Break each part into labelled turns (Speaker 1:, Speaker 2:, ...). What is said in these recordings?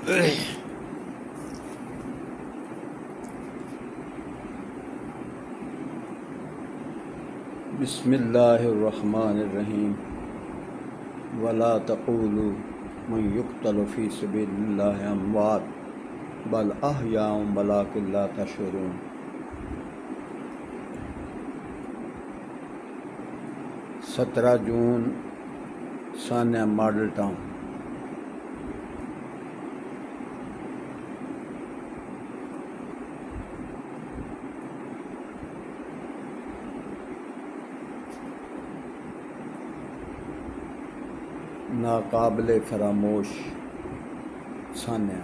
Speaker 1: بسم اللہ الرحمن الرحیم ولا تقولوا من يقتل في سبيل الله اموات بل احیاء ولکن لا تشعرون۔ 17 جون ثانیہ ماڈل ٹاؤن۔ ناقابل فراموش ثانیہ۔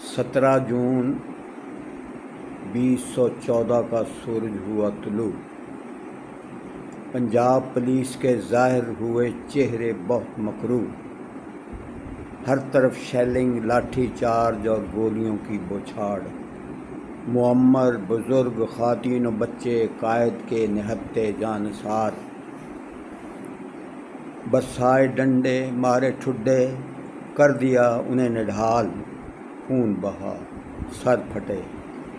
Speaker 1: 17 جون 2014 کا سورج ہوا طلوع۔ پنجاب پولیس کے ظاہر ہوئے چہرے بہت مکروہ، ہر طرف شیلنگ، لاٹھی چارج اور گولیوں کی بوچھاڑ۔ معمر، بزرگ، خواتین و بچے قائد کے نہتے جانثار، برسائے ڈنڈے، مارے ٹھڈے، کر دیا انہیں نڈھال۔ خون بہا، سر پھٹے،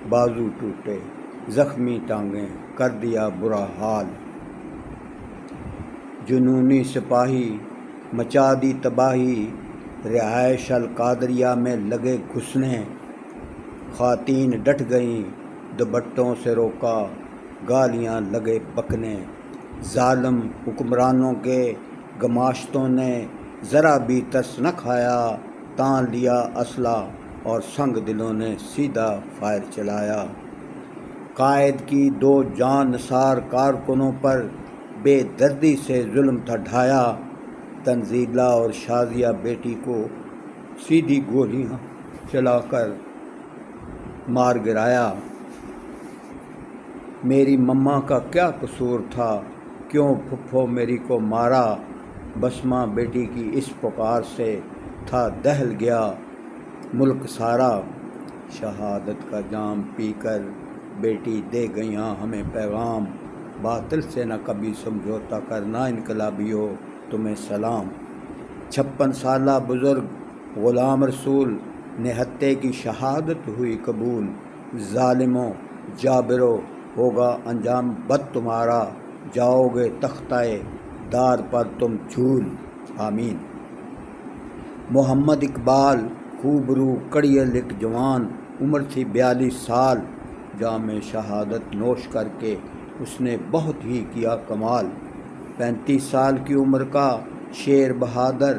Speaker 1: بازو ٹوٹے، زخمی ٹانگیں، کر دیا برا حال۔ جنونی سپاہی مچا دی تباہی، رہائش القادریہ میں لگے گھسنے۔ خواتین ڈٹ گئیں، دوپٹوں سے روکا، گالیاں لگے بکنے۔ ظالم حکمرانوں کے گماشتوں نے ذرا بھی ترس نہ کھایا، تان لیا اسلحہ اور سنگ دلوں نے سیدھا فائر چلایا۔ قائد کی 2 جان نثار کارکنوں پر بے دردی سے ظلم تھا ڈھایا۔ تنزیلہ اور شازیہ بیٹی کو سیدھی گولیاں چلا کر مار گرایا۔ میری مما کا کیا قصور تھا، کیوں پھپھو میری کو مارا؟ بس ماں بیٹی کی اس پکار سے تھا دہل گیا ملک سارا۔ شہادت کا جام پی کر بیٹی دے گئیاں ہمیں پیغام، باطل سے نہ کبھی سمجھوتا کرنا انقلابیوں تمہیں سلام۔ 56 سالہ بزرگ غلام رسول نہتے کی شہادت ہوئی قبول۔ ظالموں جابروں ہوگا انجام بد تمہارا، جاؤ گے تختہ دار پر تم جھول۔ آمین۔ محمد اقبال خوبرو کڑیل ایک جوان، عمر تھی 42 سال۔ جام شہادت نوش کر کے اس نے بہت ہی کیا کمال۔ 35 سال کی عمر کا شیر بہادر،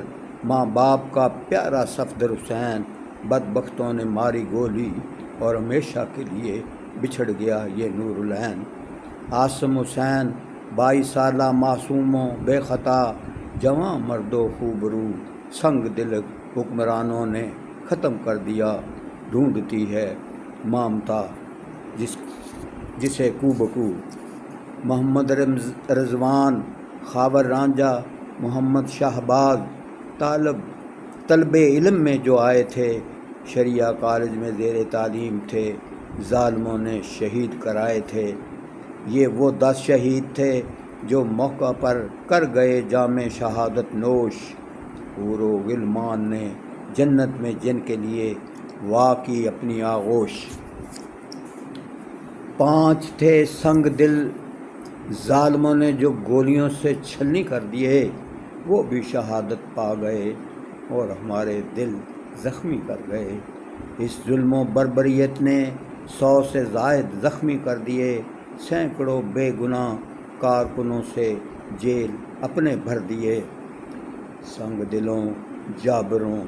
Speaker 1: ماں باپ کا پیارا صفدر حسین، بدبختوں نے ماری گولی اور ہمیشہ کے لیے بچھڑ گیا یہ نور العین۔ عاصم حسین 22 سالہ معصوم و بے خطا، جواں مرد و خوبرو، سنگ دل حکمرانوں نے ختم کر دیا۔ ڈھونڈتی ہے مامتا جسے کو بکو۔ محمد رضوان، خاور رانجھا، محمد شہباز طلب علم میں جو آئے تھے، شریعہ کالج میں زیر تعلیم تھے، ظالموں نے شہید کرائے تھے۔ یہ وہ 10 شہید تھے جو موقع پر کر گئے جام شہادت نوش۔ حور و غلمان نے جنت میں جن کے لیے وا کی اپنی آغوش۔ 5 تھے سنگ دل ظالموں نے جو گولیوں سے چھلنی کر دیے، وہ بھی شہادت پا گئے اور ہمارے دل زخمی کر گئے۔ اس ظلم و بربریت نے 100 سے زائد زخمی کر دیے، سینکڑوں بے گناہ کارکنوں سے جیل اپنے بھر دیے۔ سنگ دلوں جابروں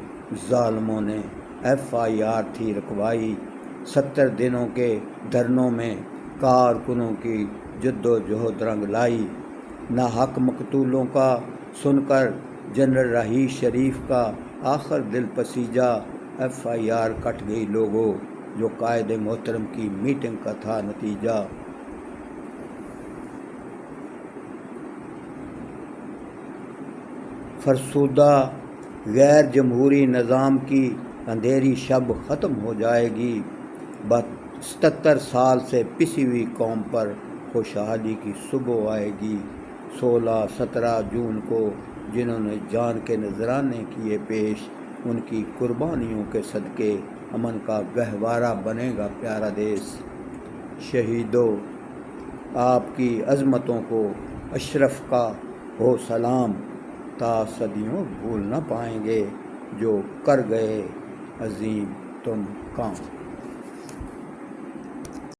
Speaker 1: ظالموں نے FIR تھی رکھوائی، 70 دنوں کے دھرنوں میں کارکنوں کی جد و جہد رنگ لائی۔ ناحق مقتولوں کا سن کر جنرل رحیش شریف کا آخر دل پسیجا، FIR کٹ گئی لوگوں، جو قائد محترم کی میٹنگ کا تھا نتیجہ۔ فرسودہ غیر جمہوری نظام کی اندھیری شب ختم ہو جائے گی، 77 سال سے پسی ہوئی قوم پر خوشحالی کی صبح آئے گی۔ 16-17 جون کو جنہوں نے جان کے نذرانے کیے پیش، ان کی قربانیوں کے صدقے امن کا گہوارہ بنے گا پیارا دیس۔ شہیدوں، آپ کی عظمتوں کو اشرف کا ہو سلام، تا صدیوں بھول نہ پائیں گے جو کر گئے عظیم تم کام۔